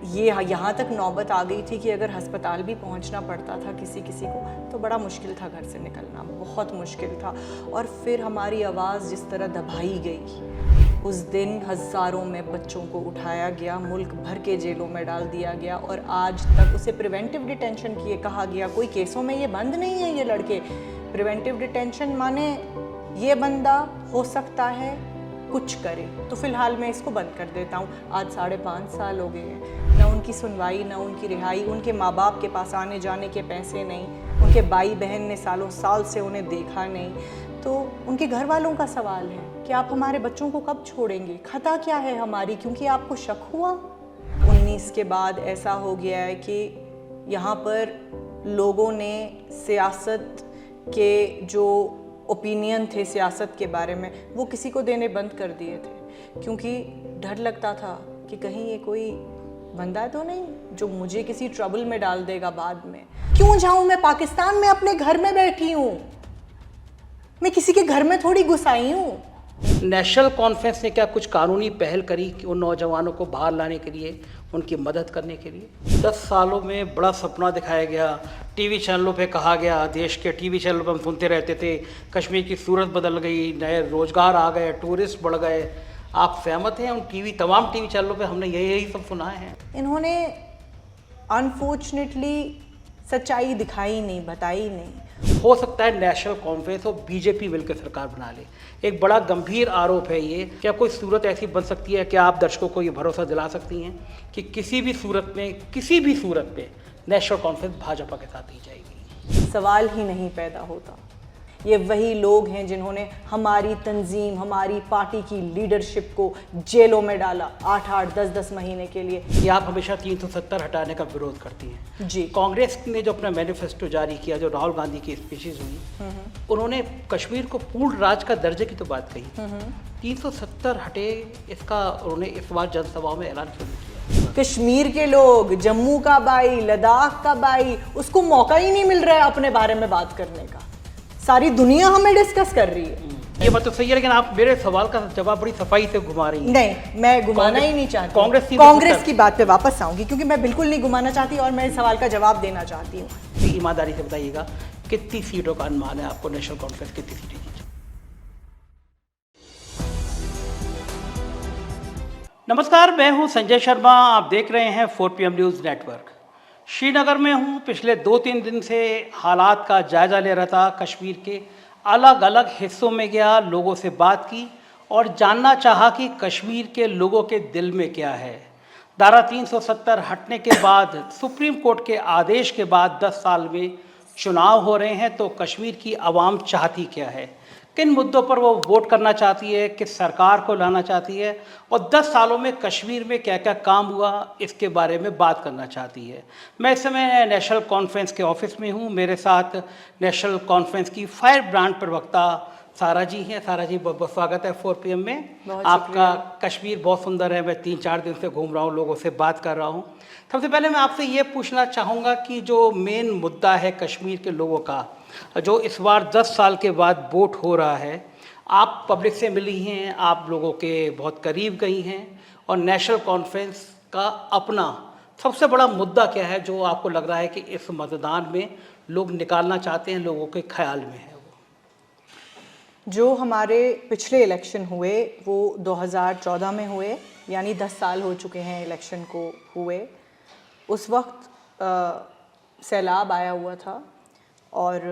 ये यहाँ तक नौबत आ गई थी कि अगर अस्पताल भी पहुँचना पड़ता था किसी किसी को तो बड़ा मुश्किल था घर से निकलना, बहुत मुश्किल था। और फिर हमारी आवाज़ जिस तरह दबाई गई, उस दिन हज़ारों में बच्चों को उठाया गया, मुल्क भर के जेलों में डाल दिया गया और आज तक उसे प्रिवेंटिव डिटेंशन किए कहा गया। कोई केसों में ये बंद नहीं है ये लड़के। प्रिवेंटिव डिटेंशन माने ये बंदा हो सकता है कुछ करे, तो फिलहाल मैं इसको बंद कर देता हूँ। आज 5.5 साल हो गए हैं, ना उनकी सुनवाई ना उनकी रिहाई। उनके माँ बाप के पास आने जाने के पैसे नहीं, उनके भाई बहन ने सालों साल से उन्हें देखा नहीं। तो उनके घर वालों का सवाल है कि आप हमारे बच्चों को कब छोड़ेंगे, खता क्या है हमारी, क्योंकि आपको शक हुआ। 19 के बाद ऐसा हो गया है कि यहाँ पर लोगों ने सियासत के जो ओपिनियन थे सियासत के बारे में वो किसी को देने बंद कर दिए थे, क्योंकि डर लगता था कि कहीं ये कोई बंदा तो नहीं जो मुझे किसी ट्रबल में डाल देगा बाद में। क्यों जाऊं मैं पाकिस्तान में, अपने घर में बैठी हूँ, मैं किसी के घर में थोड़ी घुस आई हूँ। नेशनल कॉन्फ्रेंस ने क्या कुछ कानूनी पहल करी कि उन नौजवानों को बाहर लाने के लिए, उनकी मदद करने के लिए? 10 सालों में बड़ा सपना दिखाया गया, टीवी चैनलों पे कहा गया, देश के टीवी चैनलों पे हम सुनते रहते थे कश्मीर की सूरत बदल गई, नए रोजगार आ गए, टूरिस्ट बढ़ गए। आप सहमत हैं उन तमाम टीवी चैनलों पे हमने यही सब सुना है? इन्होंने अनफॉर्चुनेटली सच्चाई दिखाई नहीं, बताई नहीं। हो सकता है नेशनल कॉन्फ्रेंस और बीजेपी मिलकर सरकार बना ले। एक बड़ा गंभीर आरोप है ये। क्या कोई सूरत ऐसी बन सकती है? क्या आप दर्शकों को ये भरोसा दिला सकती हैं कि किसी भी सूरत में नेशनल कॉन्फ्रेंस भाजपा के साथ ही जाएगी? सवाल ही नहीं पैदा होता। ये वही लोग हैं जिन्होंने हमारी तंजीम, हमारी पार्टी की लीडरशिप को जेलों में डाला 8-8, 10-10 महीने के लिए। कि आप हमेशा 370 हटाने का विरोध करती हैं जी। कांग्रेस ने जो अपना मैनिफेस्टो जारी किया, जो राहुल गांधी की स्पीचेज हुई, उन्होंने कश्मीर को पूर्ण राज्य का दर्जे की तो बात कही। 370 हटे, इसका उन्होंने इस बार जनसभाओं में ऐलान क्यों नहीं किया? कश्मीर के लोग, जम्मू का भाई, लद्दाख का भाई, उसको मौका ही नहीं मिल रहा है अपने बारे में बात करने का। सारी दुनिया हमें डिस्कस कर रही है। ये बात तो सही है, लेकिन आप मेरे सवाल का जवाब बड़ी सफाई से घुमा रही हैं। नहीं, मैं घुमाना ही नहीं चाहती। कांग्रेस की बात पे वापस आऊंगी, क्योंकि मैं बिल्कुल नहीं घुमाना चाहती और मैं इस सवाल का जवाब देना चाहती हूँ। ईमानदारी से बताइएगा, कितनी सीटों का अनुमान है आपको? नेशनल कॉन्फ्रेंस कितनी सीटें जीतेगी? नमस्कार, मैं हूं संजय शर्मा, आप देख रहे हैं 4PM न्यूज़ नेटवर्क। श्रीनगर में हूं, पिछले 2-3 दिन से हालात का जायजा ले रहा था। कश्मीर के अलग अलग हिस्सों में गया, लोगों से बात की और जानना चाहा कि कश्मीर के लोगों के दिल में क्या है। धारा 370 हटने के बाद, सुप्रीम कोर्ट के आदेश के बाद 10 साल में चुनाव हो रहे हैं, तो कश्मीर की आवाम चाहती क्या है, किन मुद्दों पर वो वोट करना चाहती है, किस सरकार को लाना चाहती है और 10 सालों में कश्मीर में क्या क्या काम हुआ, इसके बारे में बात करना चाहती है। मैं इस समय नेशनल कॉन्फ्रेंस के ऑफिस में हूँ। मेरे साथ नेशनल कॉन्फ्रेंस की फायर ब्रांड प्रवक्ता सारा जी हैं। सारा जी, बहुत बहुत स्वागत है 4PM में। आपका कश्मीर बहुत सुंदर है, मैं 3-4 दिन से घूम रहा हूँ, लोगों से बात कर रहा हूँ। सबसे पहले मैं आपसे ये पूछना चाहूँगा कि जो मेन मुद्दा है कश्मीर के लोगों का, जो इस बार 10 साल के बाद वोट हो रहा है, आप पब्लिक से मिली हैं, आप लोगों के बहुत करीब गई हैं, और नेशनल कॉन्फ्रेंस का अपना सबसे बड़ा मुद्दा क्या है जो आपको लग रहा है कि इस मतदान में लोग निकालना चाहते हैं, लोगों के ख्याल में है? जो हमारे पिछले इलेक्शन हुए वो 2014 में हुए, यानी 10 साल हो चुके हैं इलेक्शन को हुए। उस वक्त सैलाब आया हुआ था और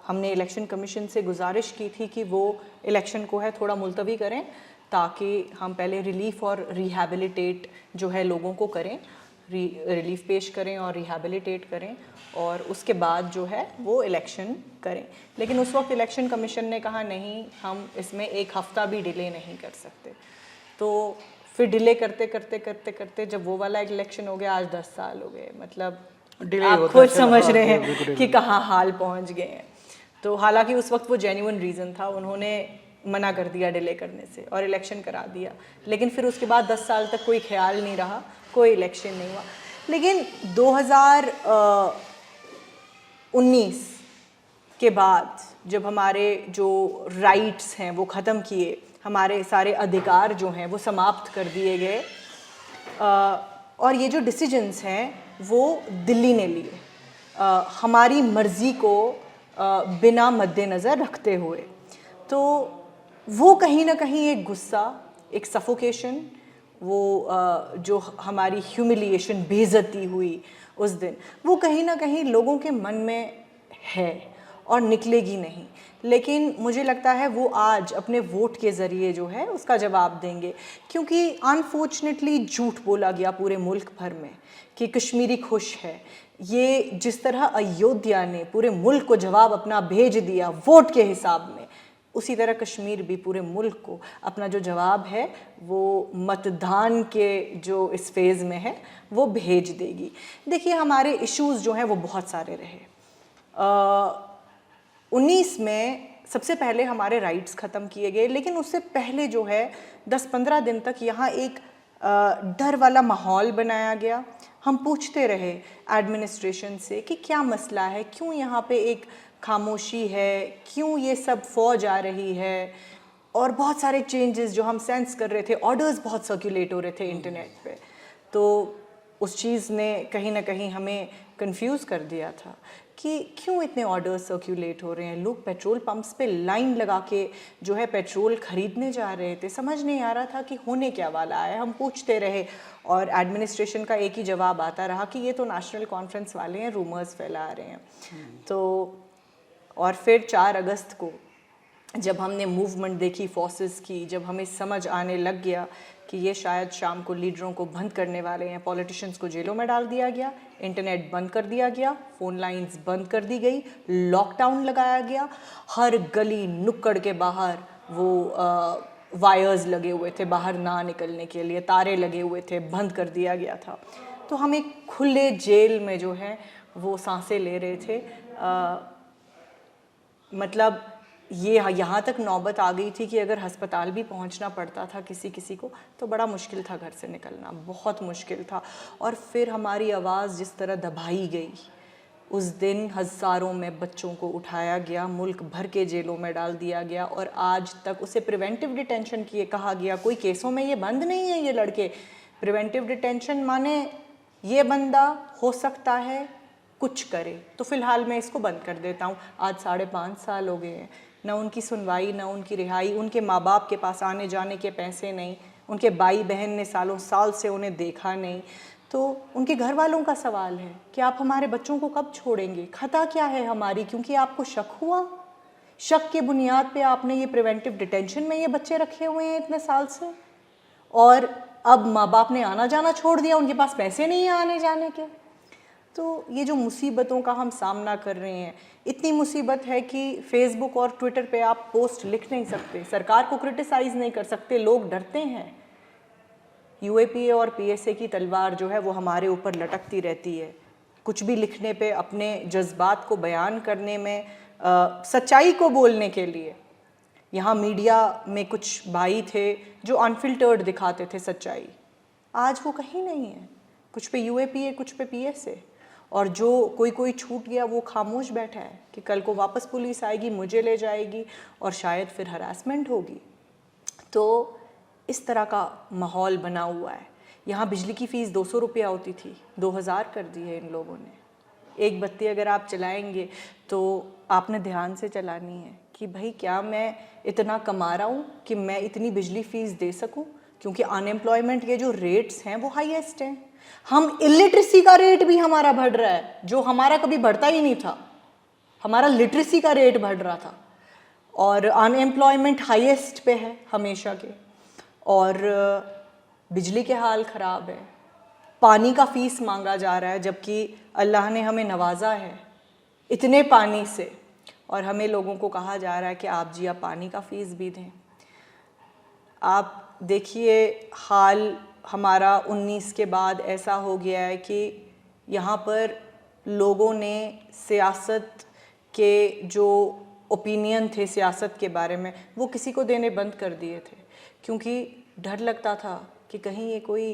हमने इलेक्शन कमीशन से गुजारिश की थी कि वो इलेक्शन को है थोड़ा मुलतवी करें, ताकि हम पहले रिलीफ और रिहैबिलिटेट जो है लोगों को करें, रिलीफ पेश करें और रिहैबिलिटेट करें, और उसके बाद जो है वो इलेक्शन करें। लेकिन उस वक्त इलेक्शन कमीशन ने कहा नहीं, हम इसमें 1 हफ़्ता भी डिले नहीं कर सकते। तो फिर डिले करते करते करते करते जब वो वाला इलेक्शन हो गया, आज 10 साल हो गए। मतलब आप खुद समझ रहे हैं कि कहाँ हाल पहुँच गए हैं। तो हालांकि उस वक्त वो जेन्युइन रीज़न था, उन्होंने मना कर दिया डिले करने से और इलेक्शन करा दिया। लेकिन फिर उसके बाद 10 साल तक कोई ख्याल नहीं रहा, कोई इलेक्शन नहीं हुआ। लेकिन 2019 के बाद जब हमारे जो राइट्स हैं वो ख़त्म किए, हमारे सारे अधिकार जो हैं वो समाप्त कर दिए गए, और ये जो डिसीजंस हैं वो दिल्ली ने लिए हमारी मर्ज़ी को बिना मद्देनज़र रखते हुए। तो वो कहीं ना कहीं एक गुस्सा, एक सफोकेशन, वो जो हमारी ह्यूमिलिएशन, बेइज्जती हुई उस दिन, वो कहीं ना कहीं लोगों के मन में है और निकलेगी नहीं। लेकिन मुझे लगता है वो आज अपने वोट के ज़रिए जो है उसका जवाब देंगे, क्योंकि अनफॉर्चुनेटली झूठ बोला गया पूरे मुल्क भर में कि कश्मीरी खुश है। ये जिस तरह अयोध्या ने पूरे मुल्क को जवाब अपना भेज दिया वोट के हिसाब में, उसी तरह कश्मीर भी पूरे मुल्क को अपना जो जवाब है वो मतदान के जो इस फेज़ में है वो भेज देगी। देखिए, हमारे इश्यूज़ जो हैं वो बहुत सारे रहे। 19 में सबसे पहले हमारे राइट्स ख़त्म किए गए, लेकिन उससे पहले जो है 10-15 दिन तक यहाँ एक डर वाला माहौल बनाया गया। हम पूछते रहे एडमिनिस्ट्रेशन से कि क्या मसला है, क्यों यहाँ पे एक खामोशी है, क्यों ये सब फौज आ रही है, और बहुत सारे चेंजेस जो हम सेंस कर रहे थे, ऑर्डर्स बहुत सर्कुलेट हो रहे थे इंटरनेट पे। तो उस चीज़ ने कहीं ना कहीं हमें कंफ्यूज कर दिया था कि क्यों इतने ऑर्डर्स सर्कुलेट हो रहे हैं। लोग पेट्रोल पंप्स पे लाइन लगा के जो है पेट्रोल खरीदने जा रहे थे, समझ नहीं आ रहा था कि होने क्या वाला है। हम पूछते रहे और एडमिनिस्ट्रेशन का एक ही जवाब आता रहा कि ये तो नेशनल कॉन्फ्रेंस वाले हैं, रूमर्स फैला रहे हैं। तो और फिर 4 अगस्त को जब हमने मूवमेंट देखी फोर्सेस की, जब हमें समझ आने लग गया कि ये शायद शाम को लीडरों को बंद करने वाले हैं, पॉलिटिशियंस को जेलों में डाल दिया गया, इंटरनेट बंद कर दिया गया, फ़ोन लाइंस बंद कर दी गई, लॉकडाउन लगाया गया, हर गली नुक्कड़ के बाहर वो वायर्स लगे हुए थे बाहर ना निकलने के लिए, तारे लगे हुए थे, बंद कर दिया गया था। तो हम एक खुले जेल में जो है वो सांसें ले रहे थे। मतलब ये यहाँ तक नौबत आ गई थी कि अगर अस्पताल भी पहुँचना पड़ता था किसी को तो बड़ा मुश्किल था घर से निकलना, बहुत मुश्किल था। और फिर हमारी आवाज़ जिस तरह दबाई गई, उस दिन हज़ारों में बच्चों को उठाया गया, मुल्क भर के जेलों में डाल दिया गया, और आज तक उसे प्रिवेंटिव डिटेंशन किए कहा गया। कोई केसों में ये बंद नहीं है ये लड़के। प्रिवेंटिव डिटेंशन माने ये बंदा हो सकता है कुछ करे, तो फ़िलहाल मैं इसको बंद कर देता हूँ। आज 5.5 साल हो गए हैं, ना उनकी सुनवाई, ना उनकी रिहाई। उनके माँ बाप के पास आने जाने के पैसे नहीं, उनके भाई बहन ने सालों साल से उन्हें देखा नहीं। तो उनके घर वालों का सवाल है कि आप हमारे बच्चों को कब छोड़ेंगे, खता क्या है हमारी, क्योंकि आपको शक हुआ, शक के बुनियाद पे आपने ये प्रिवेंटिव डिटेंशन में ये बच्चे रखे हुए हैं इतने साल से, और अब माँ बाप ने आना जाना छोड़ दिया, उनके पास पैसे नहीं है आने जाने के। तो ये जो मुसीबतों का हम सामना कर रहे हैं, इतनी मुसीबत है कि फेसबुक और ट्विटर पे आप पोस्ट लिख नहीं सकते, सरकार को क्रिटिसाइज़ नहीं कर सकते, लोग डरते हैं। यूएपीए और पीएसए की तलवार जो है वो हमारे ऊपर लटकती रहती है। कुछ भी लिखने पे, अपने जज्बात को बयान करने में, सच्चाई को बोलने के लिए। यहाँ मीडिया में कुछ भाई थे जो अनफिल्टर्ड दिखाते थे सच्चाई, आज वो कहीं नहीं है। कुछ पे यूएपीए, कुछ पे पीएसए, और जो कोई छूट गया वो खामोश बैठा है कि कल को वापस पुलिस आएगी, मुझे ले जाएगी और शायद फिर हरासमेंट होगी। तो इस तरह का माहौल बना हुआ है। यहाँ बिजली की फ़ीस 200 रुपया होती थी, 2000 कर दी है इन लोगों ने। एक बत्ती अगर आप चलाएंगे तो आपने ध्यान से चलानी है कि भाई क्या मैं इतना कमा रहा हूँ कि मैं इतनी बिजली फ़ीस दे सकूँ, क्योंकि अनएम्प्लॉयमेंट के जो रेट्स हैं वो हाईएस्ट हैं। हम इलिटरेसी का रेट भी हमारा बढ़ रहा है, जो हमारा कभी बढ़ता ही नहीं था। हमारा लिटरेसी का रेट बढ़ रहा था, और अनएम्प्लॉयमेंट हाईएस्ट पे है हमेशा के, और बिजली के हाल ख़राब है। पानी का फ़ीस मांगा जा रहा है, जबकि अल्लाह ने हमें नवाजा है इतने पानी से, और हमें लोगों को कहा जा रहा है कि आप जी आप पानी का फ़ीस भी दें। आप देखिए हाल हमारा 19 के बाद ऐसा हो गया है कि यहाँ पर लोगों ने सियासत के जो ओपिनियन थे सियासत के बारे में वो किसी को देने बंद कर दिए थे, क्योंकि डर लगता था कि कहीं ये कोई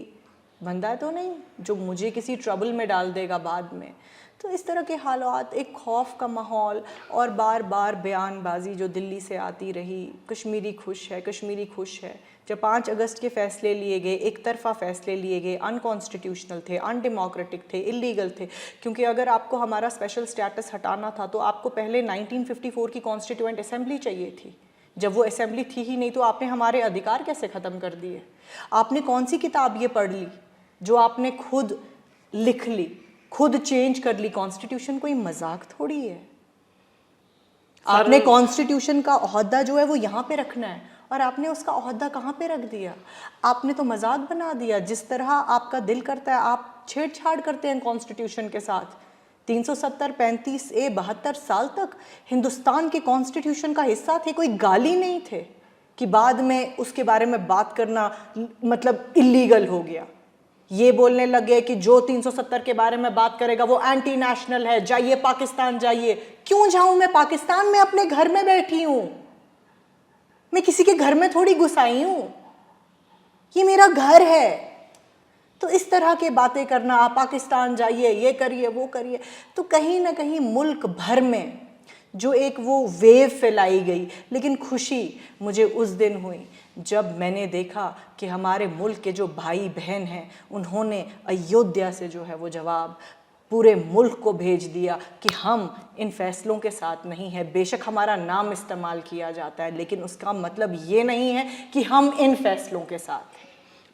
बंदा तो नहीं जो मुझे किसी ट्रबल में डाल देगा बाद में। तो इस तरह के हालात, एक खौफ का माहौल और बार बार बयानबाजी जो दिल्ली से आती रही, कश्मीरी खुश है, कश्मीरी खुश है। जब 5 अगस्त के फ़ैसले लिए गए, एक तरफ़ा फ़ैसले लिए गए, अनकॉन्स्टिट्यूशनल थे, अनडेमोक्रेटिक थे, इलीगल थे, क्योंकि अगर आपको हमारा स्पेशल स्टेटस हटाना था तो आपको पहले 1954 की कॉन्स्टिट्यूएंट असेंबली चाहिए थी। जब वो असेंबली थी ही नहीं तो आपने हमारे अधिकार कैसे ख़त्म कर दिए? आपने कौन सी किताब ये पढ़ ली जो आपने खुद लिख ली, खुद चेंज कर ली? कॉन्स्टिट्यूशन कोई मजाक थोड़ी है। आपने कॉन्स्टिट्यूशन का ओहदा जो है वो यहाँ पे रखना है और आपने उसका ओहदा कहाँ पे रख दिया? आपने तो मजाक बना दिया। जिस तरह आपका दिल करता है आप छेड़छाड़ करते हैं कॉन्स्टिट्यूशन के साथ। 370, 35 ए 72 साल तक हिंदुस्तान के कॉन्स्टिट्यूशन का हिस्सा थे, कोई गाली नहीं थे कि बाद में उसके बारे में बात करना मतलब इलीगल हो गया। ये बोलने लगे कि जो 370 के बारे में बात करेगा वो एंटी नेशनल है, जाइए पाकिस्तान जाइए। क्यों जाऊं मैं पाकिस्तान? में अपने घर में बैठी हूं, मैं किसी के घर में थोड़ी घुस आई हूं, ये मेरा घर है। तो इस तरह के बातें करना, आप पाकिस्तान जाइए, ये करिए, वो करिए, तो कहीं ना कहीं मुल्क भर में जो एक वो वेव फैलाई गई। लेकिन खुशी मुझे उस दिन हुई जब मैंने देखा कि हमारे मुल्क के जो भाई बहन हैं उन्होंने अयोध्या से जो है वो जवाब पूरे मुल्क को भेज दिया कि हम इन फैसलों के साथ नहीं हैं। बेशक हमारा नाम इस्तेमाल किया जाता है लेकिन उसका मतलब ये नहीं है कि हम इन फैसलों के साथ हैं।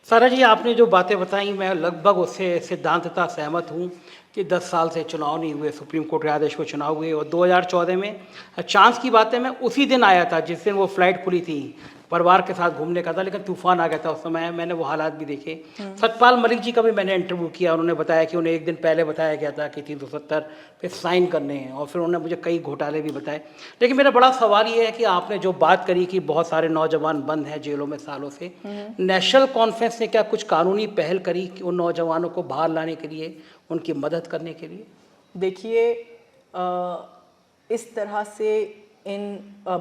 सारा जी, आपने जो बातें बताई मैं लगभग उससे सिद्धांततः सहमत हूँ कि 10 साल से चुनाव नहीं हुए, सुप्रीम कोर्ट के आदेश पर चुनाव हुए और 2014 में चांस की बात है मैं उसी दिन आया था जिस दिन वो फ्लाइट खुली थी, परिवार के साथ घूमने का था, लेकिन तूफान आ गया था उस समय। मैंने वो हालात भी देखे। सतपाल मलिक जी का भी मैंने इंटरव्यू किया, उन्होंने बताया कि उन्हें एक दिन पहले बताया गया था कि 370 पे साइन करने हैं और फिर उन्होंने मुझे कई घोटाले भी बताए। लेकिन मेरा बड़ा सवाल ये है कि आपने जो बात करी कि बहुत सारे नौजवान बंद हैं जेलों में सालों से, नेशनल कॉन्फ्रेंस ने क्या कुछ कानूनी पहल करी कि उन नौजवानों को बाहर लाने के लिए, उनकी मदद करने के लिए? देखिए, इस तरह से इन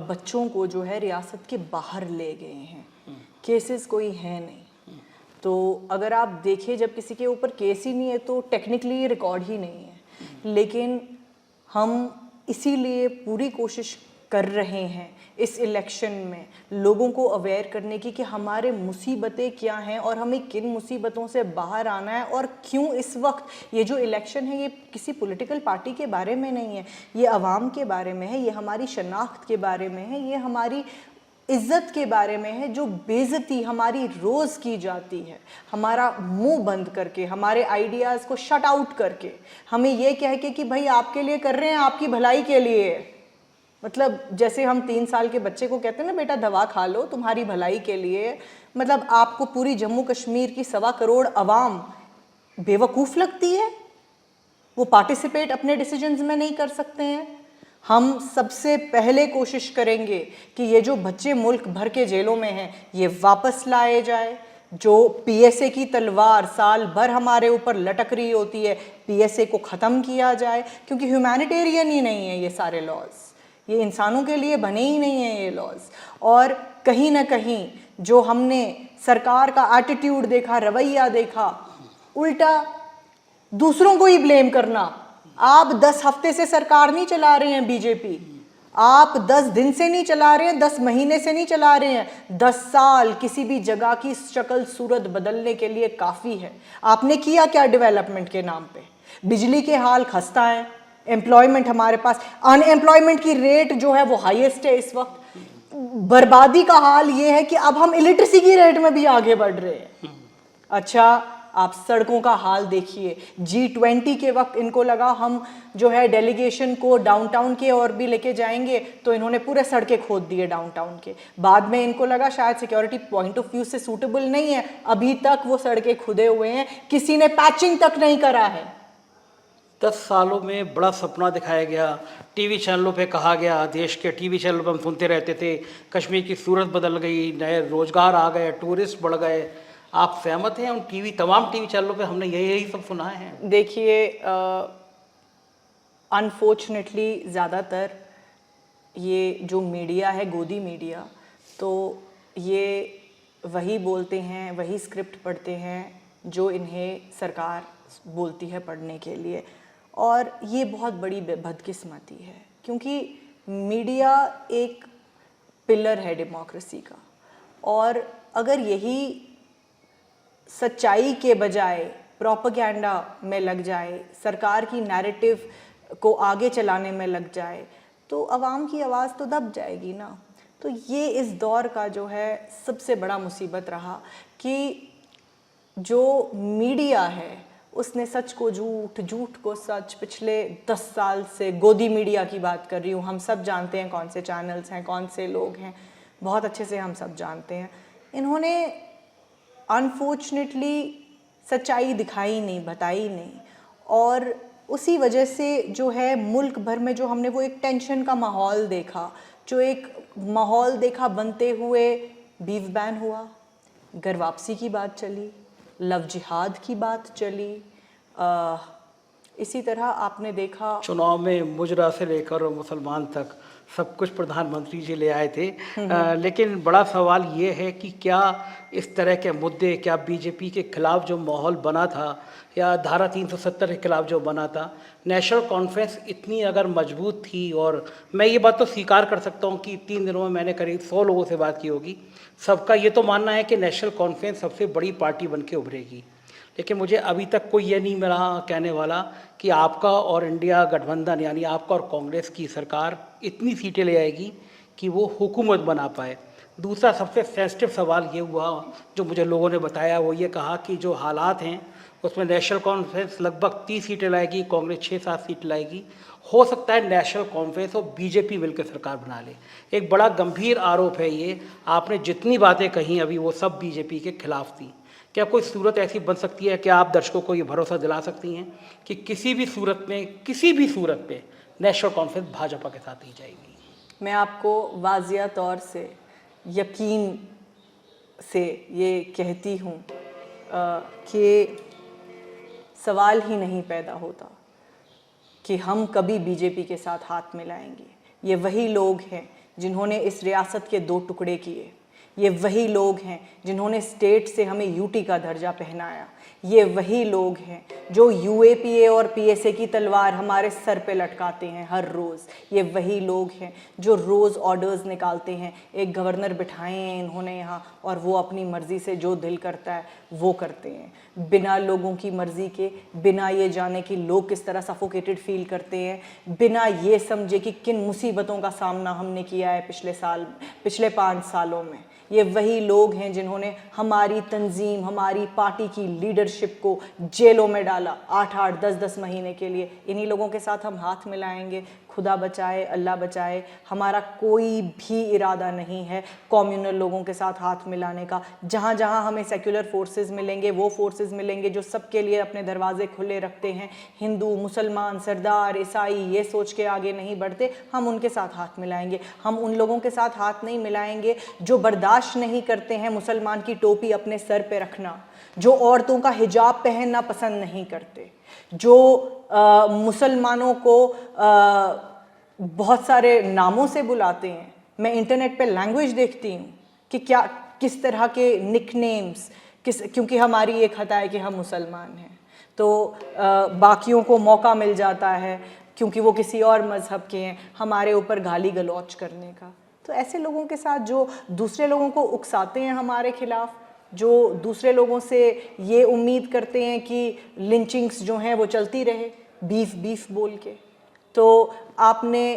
बच्चों को जो है रियासत के बाहर ले गए हैं, केसेस कोई है नहीं। तो अगर आप देखिए जब किसी के ऊपर केस ही नहीं है तो टेक्निकली रिकॉर्ड ही नहीं है। लेकिन हम इसीलिए पूरी कोशिश कर रहे हैं इस इलेक्शन में लोगों को अवेयर करने की कि हमारे मुसीबतें क्या हैं और हमें किन मुसीबतों से बाहर आना है और क्यों इस वक्त ये जो इलेक्शन है ये किसी पॉलिटिकल पार्टी के बारे में नहीं है, ये अवाम के बारे में है, ये हमारी शनाख्त के बारे में है, ये हमारी इज़्ज़त के बारे में है। जो बेइज्जती हमारी रोज़ की जाती है, हमारा मुंह बंद करके, हमारे आइडियाज़ को शट आउट करके, हमें ये कह के कि भाई आपके लिए कर रहे हैं, आपकी भलाई के लिए। मतलब जैसे हम 3 साल के बच्चे को कहते हैं ना बेटा दवा खा लो तुम्हारी भलाई के लिए, मतलब आपको पूरी जम्मू कश्मीर की 1.25 करोड़ अवाम बेवकूफ़ लगती है? वो पार्टिसिपेट अपने डिसीजंस में नहीं कर सकते हैं? हम सबसे पहले कोशिश करेंगे कि ये जो बच्चे मुल्क भर के जेलों में हैं ये वापस लाए जाए। जो पीएसए की तलवार साल भर हमारे ऊपर लटक रही होती है, पीएसए को ख़त्म किया जाए, क्योंकि ह्यूमैनिटेरियन ही नहीं है ये सारे लॉज, ये इंसानों के लिए बने ही नहीं हैं ये लॉज। और कहीं ना कहीं जो हमने सरकार का एटीट्यूड देखा, रवैया देखा, उल्टा दूसरों को ही ब्लेम करना। आप 10 हफ्ते से सरकार नहीं चला रहे हैं बीजेपी, आप 10 दिन से नहीं चला रहे हैं, 10 महीने से नहीं चला रहे हैं, 10 साल किसी भी जगह की शक्ल सूरत बदलने के लिए काफ़ी है। आपने किया क्या डेवलपमेंट के नाम पे? बिजली के हाल खस्ता है, एम्प्लॉयमेंट हमारे पास, अनएम्प्लॉयमेंट की रेट जो है वो हाईएस्ट है इस वक्त। बर्बादी का हाल ये है कि अब हम इलिटरेसी की रेट में भी आगे बढ़ रहे हैं। अच्छा, आप सड़कों का हाल देखिए। G20 के वक्त इनको लगा हम जो है डेलीगेशन को डाउनटाउन के और भी लेके जाएंगे, तो इन्होंने पूरे सड़कें खोद दिए डाउनटाउन के। बाद में इनको लगा शायद सिक्योरिटी पॉइंट ऑफ व्यू से सूटेबल नहीं है, अभी तक वो सड़कें खुदे हुए हैं, किसी ने पैचिंग तक नहीं करा है। 10 सालों में बड़ा सपना दिखाया गया, टीवी चैनलों पे कहा गया, देश के टीवी चैनलों पे हम सुनते रहते थे कश्मीर की सूरत बदल गई, नए रोजगार आ गए, टूरिस्ट बढ़ गए। आप सहमत हैं? उन तमाम टीवी चैनलों पे हमने यही सब सुना है। देखिए, अनफॉर्चुनेटली ज़्यादातर ये जो मीडिया है, गोदी मीडिया, तो ये वही बोलते हैं, वही स्क्रिप्ट पढ़ते हैं जो इन्हें सरकार बोलती है पढ़ने के लिए। और ये बहुत बड़ी बदकिस्मती है, क्योंकि मीडिया एक पिलर है डेमोक्रेसी का, और अगर यही सच्चाई के बजाय प्रोपेगेंडा में लग जाए, सरकार की नैरेटिव को आगे चलाने में लग जाए, तो आवाम की आवाज़ तो दब जाएगी ना। तो ये इस दौर का जो है सबसे बड़ा मुसीबत रहा कि जो मीडिया है उसने सच को झूठ, झूठ को सच, पिछले 10 साल से गोदी मीडिया की बात कर रही हूँ, हम सब जानते हैं कौन से चैनल्स हैं, कौन से लोग हैं, बहुत अच्छे से हम सब जानते हैं। इन्होंने अनफॉर्चुनेटली सच्चाई दिखाई नहीं, बताई नहीं, और उसी वजह से जो है मुल्क भर में जो हमने वो एक टेंशन का माहौल देखा, जो एक माहौल देखा बनते हुए, बीफ बैन हुआ, घर वापसी की बात चली, लव जिहाद की बात चली, इसी तरह आपने देखा चुनाव में मुजरा से लेकर मुसलमान तक सब कुछ प्रधानमंत्री जी ले आए थे। लेकिन बड़ा सवाल ये है कि क्या इस तरह के मुद्दे, क्या बीजेपी के खिलाफ जो माहौल बना था या धारा 370 के खिलाफ जो बना था, नेशनल कॉन्फ्रेंस इतनी अगर मजबूत थी, और मैं ये बात तो स्वीकार कर सकता हूँ कि 3 दिनों में मैंने करीब 100 लोगों से बात की होगी, सबका ये तो मानना है कि नेशनल कॉन्फ्रेंस सबसे बड़ी पार्टी बन के उभरेगी। लेकिन मुझे अभी तक कोई ये नहीं मिला कहने वाला कि आपका और इंडिया गठबंधन, यानी आपका और कांग्रेस की सरकार इतनी सीटें ले आएगी कि वो हुकूमत बना पाए। दूसरा सबसे सेंसिटिव सवाल ये हुआ जो मुझे लोगों ने बताया, वो ये कहा कि जो हालात हैं उसमें नेशनल कॉन्फ्रेंस लगभग 30 सीटें लाएगी, कांग्रेस 6-7 सीट लाएगी। हो सकता है नेशनल कॉन्फ्रेंस और बीजेपी मिलकर सरकार बना ले। एक बड़ा गंभीर आरोप है ये। आपने जितनी बातें कही अभी वो सब बीजेपी के खिलाफ थी। क्या कोई सूरत ऐसी बन सकती है कि आप दर्शकों को ये भरोसा दिला सकती हैं कि किसी भी सूरत में नेशनल कॉन्फ्रेंस भाजपा के साथ ही जाएगी? मैं आपको वाजिया तौर से, यकीन से ये कहती हूँ कि सवाल ही नहीं पैदा होता कि हम कभी बीजेपी के साथ हाथ मिलाएंगे। ये वही लोग हैं जिन्होंने इस रियासत के 2 टुकड़े किए, ये वही लोग हैं जिन्होंने स्टेट से हमें यूटी का दर्जा पहनाया, ये वही लोग हैं जो यूएपीए और पीएसए की तलवार हमारे सर पे लटकाते हैं हर रोज़, ये वही लोग हैं जो रोज़ ऑर्डर्स निकालते हैं। एक गवर्नर बिठाए हैं इन्होंने यहाँ, और वो अपनी मर्ज़ी से जो दिल करता है वो करते हैं, बिना लोगों की मर्ज़ी के, बिना ये जाने कि लोग किस तरह सफोकेटेड फील करते हैं, बिना ये समझे कि किन मुसीबतों का सामना हमने किया है पिछले 5 सालों में। ये वही लोग हैं जिन्होंने हमारी तंजीम, हमारी पार्टी की लीडरशिप को जेलों में डाला 8-8, 10-10 महीने के लिए। इन्हीं लोगों के साथ हम हाथ मिलाएंगे? खुदा बचाए, अल्लाह बचाए, हमारा कोई भी इरादा नहीं है कम्युनल लोगों के साथ हाथ मिलाने का। जहाँ जहाँ हमें सेक्युलर फोर्सेस मिलेंगे, वो फोर्सेस मिलेंगे जो सबके लिए अपने दरवाजे खुले रखते हैं, हिंदू, मुसलमान, सरदार, ईसाई, ये सोच के आगे नहीं बढ़ते, हम उनके साथ हाथ मिलाएंगे। हम उन लोगों के साथ हाथ नहीं मिलाएंगे जो बर्दाश्त नहीं करते हैं मुसलमान की टोपी अपने सर पे रखना, जो औरतों का हिजाब पहनना पसंद नहीं करते, जो मुसलमानों को बहुत सारे नामों से बुलाते हैं। मैं इंटरनेट पे लैंग्वेज देखती हूँ कि किस तरह के निकनेम्स, क्योंकि हमारी एक खता है कि हम मुसलमान हैं, तो बाकियों को मौका मिल जाता है क्योंकि वो किसी और मज़हब के हैं हमारे ऊपर गाली गलौच करने का। तो ऐसे लोगों के साथ जो दूसरे लोगों को उकसाते हैं हमारे खिलाफ, जो दूसरे लोगों से ये उम्मीद करते हैं कि लिंचिंग्स जो हैं वो चलती रहे बीफ बोल के। तो आपने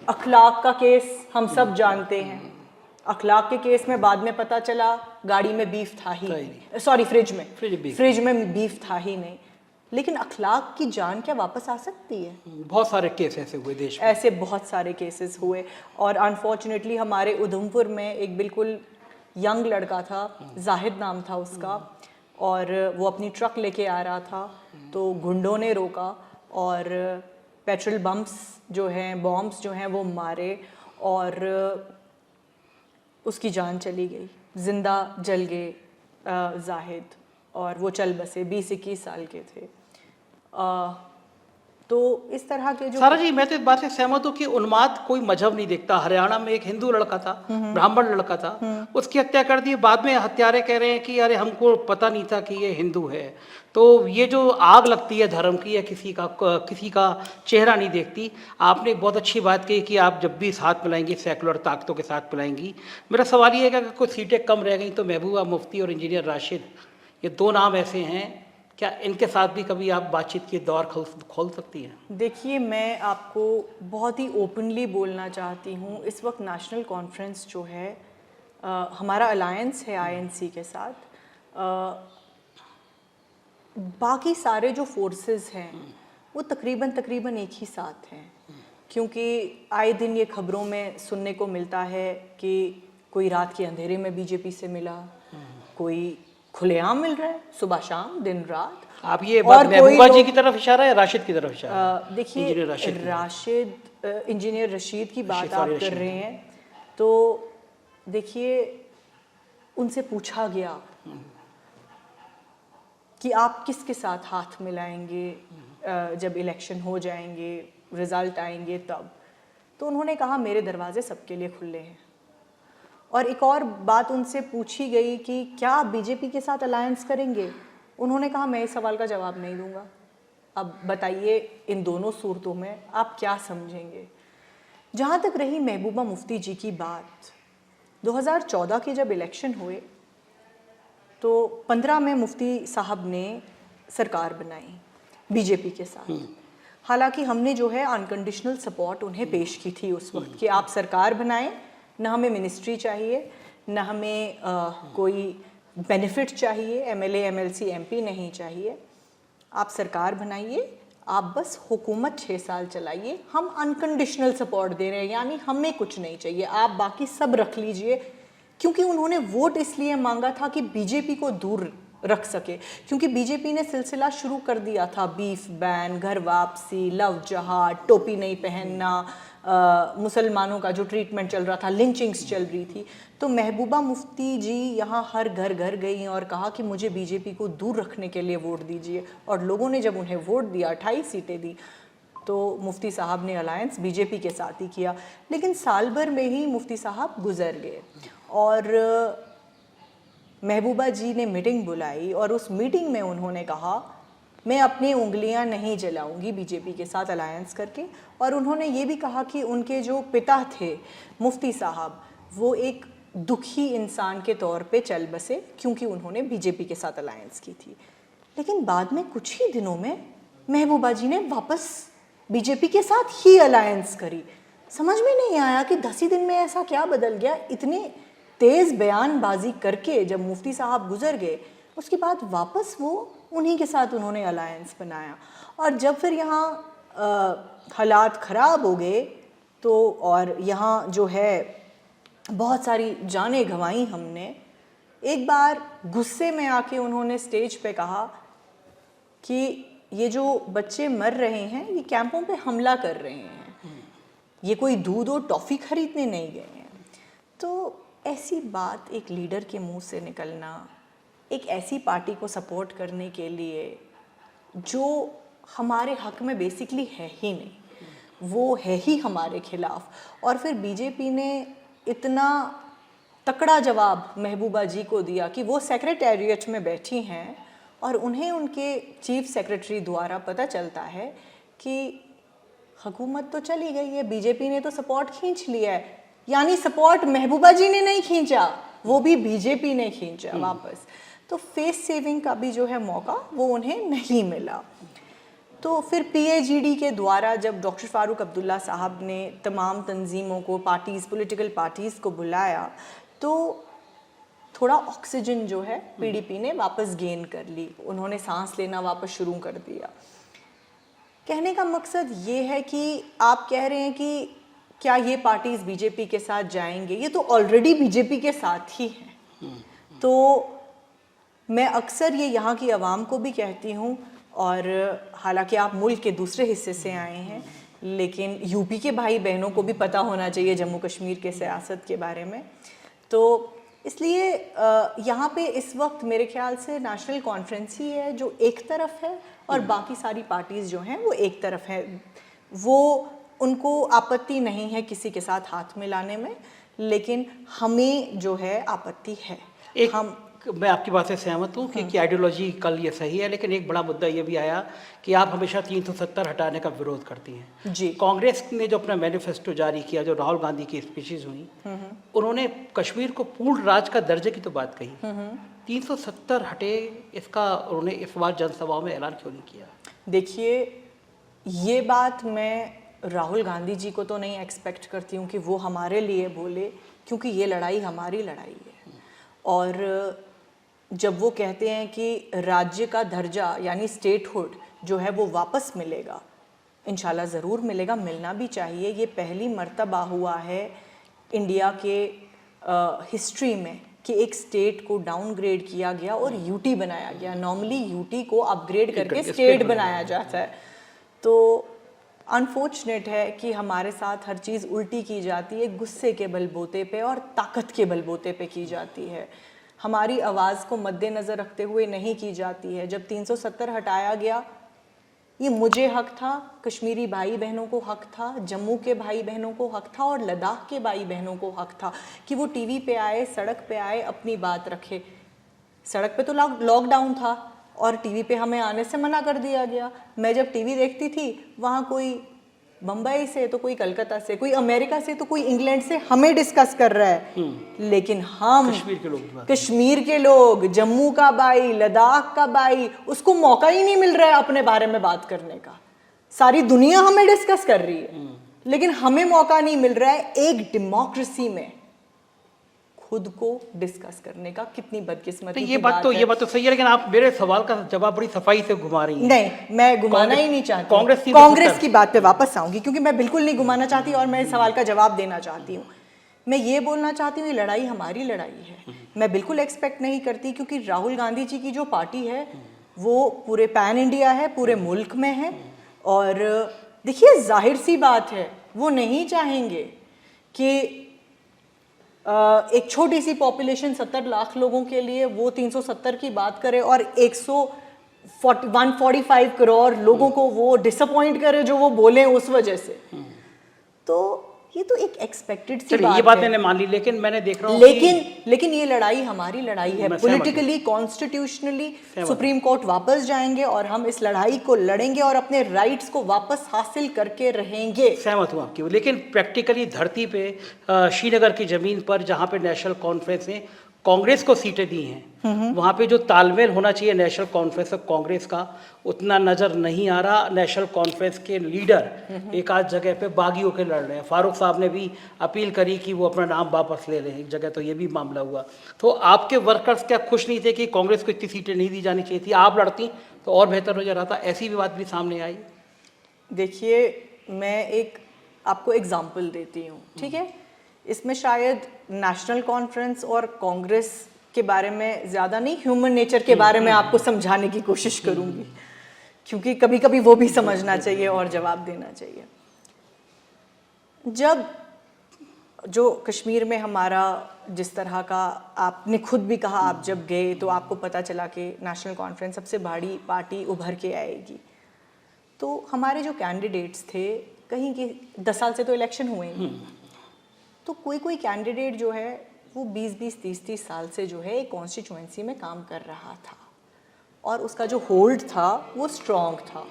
अखलाक का केस हम सब जानते हैं। अखलाक के केस में बाद में पता चला गाड़ी में बीफ था ही नहीं, सॉरी फ्रिज में बीफ था ही नहीं। लेकिन अखलाक की जान क्या वापस आ सकती है? बहुत सारे केस ऐसे हुए देश में, ऐसे बहुत सारे केसेस हुए। और अनफॉर्चुनेटली हमारे उधमपुर में एक बिल्कुल यंग लड़का था, जाहिद नाम था उसका, और वो अपनी ट्रक लेके आ रहा था, तो गुंडों ने रोका और पेट्रोल बॉम्ब्स जो हैं वो मारे और उसकी जान चली गई, जिंदा जल गए जाहिद, और वो चल बसे, 20-21 साल के थे। तो इस तरह के जो सारा जी, मैं तो इस बात से सहमत हूँ कि उन्माद कोई मजहब नहीं देखता। हरियाणा में एक हिंदू लड़का था, ब्राह्मण लड़का था, उसकी हत्या कर दी। बाद में हत्यारे कह रहे हैं कि अरे हमको पता नहीं था कि ये हिंदू है। तो ये जो आग लगती है धर्म की, या किसी का चेहरा नहीं देखती। आपने एक बहुत अच्छी बात कही कि आप जब भी साथ मिलाएंगी सेकुलर ताकतों के साथ मिलाएंगी। मेरा सवाल ये है कि अगर कोई सीटें कम रह गई तो महबूबा मुफ्ती और इंजीनियर राशिद, ये दो नाम ऐसे हैं, क्या इनके साथ भी कभी आप बातचीत की दौर खोल सकती हैं? देखिए, मैं आपको बहुत ही ओपनली बोलना चाहती हूँ। इस वक्त नेशनल कॉन्फ्रेंस जो है, हमारा अलायंस है आईएनसी के साथ। बाकी सारे जो फोर्सेस हैं वो तकरीबन एक ही साथ हैं, क्योंकि आए दिन ये खबरों में सुनने को मिलता है कि कोई रात के अंधेरे में बीजेपी से मिला, कोई खुलेआम मिल रहा है, सुबह शाम दिन रात। आप ये बात महबूबा जी की तरफ इशारा है, राशिद की तरफ इशारा? देखिए, इंजीनियर रशीद की बात आप कर रहे हैं, तो देखिए उनसे पूछा गया कि आप किसके साथ हाथ मिलाएंगे जब इलेक्शन हो जाएंगे, रिजल्ट आएंगे तब। तो उन्होंने कहा मेरे दरवाजे सबके लिए खुले हैं। और एक और बात उनसे पूछी गई कि क्या आप बीजेपी के साथ अलायंस करेंगे? उन्होंने कहा मैं इस सवाल का जवाब नहीं दूंगा। अब बताइए इन दोनों सूरतों में आप क्या समझेंगे? जहाँ तक रही महबूबा मुफ्ती जी की बात, 2014 के जब इलेक्शन हुए तो 15 में मुफ्ती साहब ने सरकार बनाई बीजेपी के साथ। हालांकि हमने जो है अनकंडीशनल सपोर्ट उन्हें पेश की थी उस वक्त कि आप सरकार बनाएं, न हमें मिनिस्ट्री चाहिए, न हमें कोई बेनिफिट चाहिए, एमएलए एमएलसी एमपी नहीं चाहिए, आप सरकार बनाइए, आप बस हुकूमत 6 साल चलाइए, हम अनकंडीशनल सपोर्ट दे रहे हैं, यानी हमें कुछ नहीं चाहिए, आप बाकी सब रख लीजिए। क्योंकि उन्होंने वोट इसलिए मांगा था कि बीजेपी को दूर रख सके, क्योंकि बीजेपी ने सिलसिला शुरू कर दिया था बीफ बैन, घर वापसी, लव जहाद, टोपी नहीं पहनना, मुसलमानों का जो ट्रीटमेंट चल रहा था, लिंचिंग्स चल रही थी। तो महबूबा मुफ्ती जी यहाँ हर घर घर गई और कहा कि मुझे बीजेपी को दूर रखने के लिए वोट दीजिए। और लोगों ने जब उन्हें वोट दिया, 28 सीटें दी, तो मुफ्ती साहब ने अलायंस बीजेपी के साथ ही किया। लेकिन साल भर में ही मुफ्ती साहब गुजर गए और महबूबा जी ने मीटिंग बुलाई और उस मीटिंग में उन्होंने कहा मैं अपनी उंगलियां नहीं जलाऊंगी बीजेपी के साथ अलायंस करके। और उन्होंने ये भी कहा कि उनके जो पिता थे मुफ्ती साहब, वो एक दुखी इंसान के तौर पे चल बसे क्योंकि उन्होंने बीजेपी के साथ अलायंस की थी। लेकिन बाद में कुछ ही दिनों में महबूबा जी ने वापस बीजेपी के साथ ही अलायंस करी। समझ में नहीं आया कि 10 ही दिन में ऐसा क्या बदल गया। इतने तेज़ बयानबाजी करके जब मुफ्ती साहब गुजर गए, उसके बाद वापस वो उन्हीं के साथ उन्होंने अलायंस बनाया। और जब फिर यहाँ हालात ख़राब हो गए तो और यहाँ जो है बहुत सारी जानें गंवाई हमने, एक बार गुस्से में आके उन्होंने स्टेज पे कहा कि ये जो बच्चे मर रहे हैं ये कैंपों पे हमला कर रहे हैं, ये कोई दूध और टॉफ़ी खरीदने नहीं गए हैं। तो ऐसी बात एक लीडर के मुंह से निकलना, एक ऐसी पार्टी को सपोर्ट करने के लिए जो हमारे हक में बेसिकली है ही नहीं, वो है ही हमारे खिलाफ। और फिर बीजेपी ने इतना तकड़ा जवाब महबूबा जी को दिया कि वो सेक्रेटेरिएट में बैठी हैं और उन्हें उनके चीफ सेक्रेटरी द्वारा पता चलता है कि हुकूमत तो चली गई है, बीजेपी ने तो सपोर्ट खींच लिया है। यानी सपोर्ट महबूबा जी ने नहीं खींचा, वो भी बीजेपी ने खींचा वापस। तो फेस सेविंग का भी जो है मौका वो उन्हें नहीं मिला। तो फिर पीएजीडी के द्वारा जब डॉक्टर फारूक अब्दुल्ला साहब ने तमाम तंजीमों को, पार्टीज़, पॉलिटिकल पार्टीज़ को बुलाया, तो थोड़ा ऑक्सीजन जो है पीडीपी ने वापस गेन कर ली, उन्होंने सांस लेना वापस शुरू कर दिया। कहने का मकसद ये है कि आप कह रहे हैं कि क्या ये पार्टीज़ बीजेपी के साथ जाएंगे, ये तो ऑलरेडी बीजेपी के साथ ही हैं। तो मैं अक्सर ये यहाँ की आवाम को भी कहती हूँ, और हालांकि आप मुल्क के दूसरे हिस्से से आए हैं, लेकिन यूपी के भाई बहनों को भी पता होना चाहिए जम्मू कश्मीर के सियासत के बारे में। तो इसलिए यहाँ पे इस वक्त मेरे ख्याल से नेशनल कॉन्फ्रेंस ही है जो एक तरफ है और बाकी सारी पार्टीज़ जो हैं वो एक तरफ है। वो उनको आपत्ति नहीं है किसी के साथ हाथ मिलाने में, लेकिन हमें जो है आपत्ति है। मैं आपकी बात से सहमत हूँ कि आइडियोलॉजी कल ये सही है, लेकिन एक बड़ा मुद्दा ये भी आया कि आप हमेशा 370 हटाने का विरोध करती हैं जी। कांग्रेस ने जो अपना मैनिफेस्टो जारी किया, जो राहुल गांधी की स्पीचेज हुई, उन्होंने कश्मीर को पूर्ण राज्य का दर्जे की तो बात कही, 370 हटे इसका उन्होंने इस बार जनसभाओं में ऐलान क्यों नहीं किया? देखिए, ये बात मैं राहुल गांधी जी को तो नहीं एक्सपेक्ट करती हूँ कि वो हमारे लिए बोले, क्योंकि ये लड़ाई हमारी लड़ाई है। और जब वो कहते हैं कि राज्य का दर्जा यानी स्टेटहुड जो है वो वापस मिलेगा, इंशाल्लाह ज़रूर मिलेगा, मिलना भी चाहिए। ये पहली मर्तबा हुआ है इंडिया के हिस्ट्री में कि एक स्टेट को डाउनग्रेड किया गया और यूटी बनाया गया। नॉर्मली यूटी को अपग्रेड करके स्टेट बनाया जाता है। तो अनफॉर्चुनेट है कि हमारे साथ हर चीज़ उल्टी की जाती है, गुस्से के बलबूते पे और ताकत के बलबूते पे की जाती है। हमारी आवाज़ को मद्देनज़र रखते हुए नहीं की जाती है। जब 370 हटाया गया, ये मुझे हक था, कश्मीरी भाई बहनों को हक था, जम्मू के भाई बहनों को हक था और लद्दाख के भाई बहनों को हक था कि वो टीवी पे आए, सड़क पे आए, अपनी बात रखे। सड़क पे तो लॉकडाउन था और टीवी पे हमें आने से मना कर दिया गया। मैं जब टीवी देखती थी, वहाँ कोई बम्बई से तो कोई कलकत्ता से, कोई अमेरिका से तो कोई इंग्लैंड से हमें डिस्कस कर रहा है, लेकिन हम कश्मीर के लोग, जम्मू का भाई, लद्दाख का भाई, उसको मौका ही नहीं मिल रहा है अपने बारे में बात करने का। सारी दुनिया हमें डिस्कस कर रही है, लेकिन हमें मौका नहीं मिल रहा है एक डेमोक्रेसी में खुद को डिस्कस करने का। कितनी बदकिस्मती की बात है। ये बात तो सही है, लेकिन आप मेरे सवाल का जवाब बड़ी सफाई से घुमा रही हैं। नहीं, मैं घुमाना ही नहीं चाहती। कांग्रेस की बात पे वापस आऊंगी, क्योंकि मैं बिल्कुल नहीं घुमाना चाहती और मैं इस सवाल का जवाब देना चाहती हूँ। मैं ये बोलना चाहती हूँ, ये लड़ाई हमारी लड़ाई है। मैं बिल्कुल एक्सपेक्ट नहीं करती, क्योंकि राहुल गांधी जी की जो पार्टी है वो पूरे पैन इंडिया है, पूरे मुल्क में है। और देखिए, जाहिर सी बात है, वो नहीं चाहेंगे कि एक छोटी सी पॉपुलेशन 70 लाख लोगों के लिए वो 370 की बात करे और 145 करोड़ लोगों को वो डिसअपॉइंट करे जो वो बोले उस वजह से। तो ये तो एक एक्सपेक्टेड सी बात है। ये बात मैंने मान ली, लेकिन मैंने देख रहा हूँ लेकिन ये लड़ाई हमारी लड़ाई है। पॉलिटिकली, कॉन्स्टिट्यूशनली सुप्रीम कोर्ट वापस जाएंगे और हम इस लड़ाई को लड़ेंगे और अपने राइट्स को वापस हासिल करके रहेंगे। सहमत हूँ आपकी, लेकिन प्रैक्टिकली धरती पे श्रीनगर की जमीन पर जहाँ पे नेशनल कॉन्फ्रेंस ने कांग्रेस को सीटें दी हैं, वहाँ पे जो तालमेल होना चाहिए नेशनल कॉन्फ्रेंस और कांग्रेस का, उतना नज़र नहीं आ रहा। नेशनल कॉन्फ्रेंस के लीडर एक आध जगह पे बागी होकर लड़ रहे हैं। फारूक साहब ने भी अपील करी कि वो अपना नाम वापस ले लें, एक जगह तो ये भी मामला हुआ। तो आपके वर्कर्स क्या खुश नहीं थे कि कांग्रेस को इतनी सीटें नहीं दी जानी चाहिए थी? आप लड़ती तो और बेहतर हो जा रहा था। ऐसी भी बात भी सामने आई। देखिए, मैं एक आपको एग्जाम्पल देती हूँ, ठीक है? इसमें शायद नेशनल कॉन्फ्रेंस और कांग्रेस के बारे में ज़्यादा नहीं, ह्यूमन नेचर के बारे में आपको समझाने की कोशिश करूँगी, क्योंकि कभी कभी वो भी समझना चाहिए और जवाब देना चाहिए। जब जो कश्मीर में हमारा जिस तरह का, आपने खुद भी कहा, आप जब गए तो आपको पता चला कि नेशनल कॉन्फ्रेंस सबसे बड़ी पार्टी उभर के आएगी। तो हमारे जो कैंडिडेट्स थे, कहीं के 10 साल से तो इलेक्शन हुए हैं, तो कोई कैंडिडेट जो है वो 20-20, 30-30 साल से जो है एक कॉन्स्टिट्यूएंसी में काम कर रहा था और उसका जो होल्ड था वो स्ट्रॉन्ग था।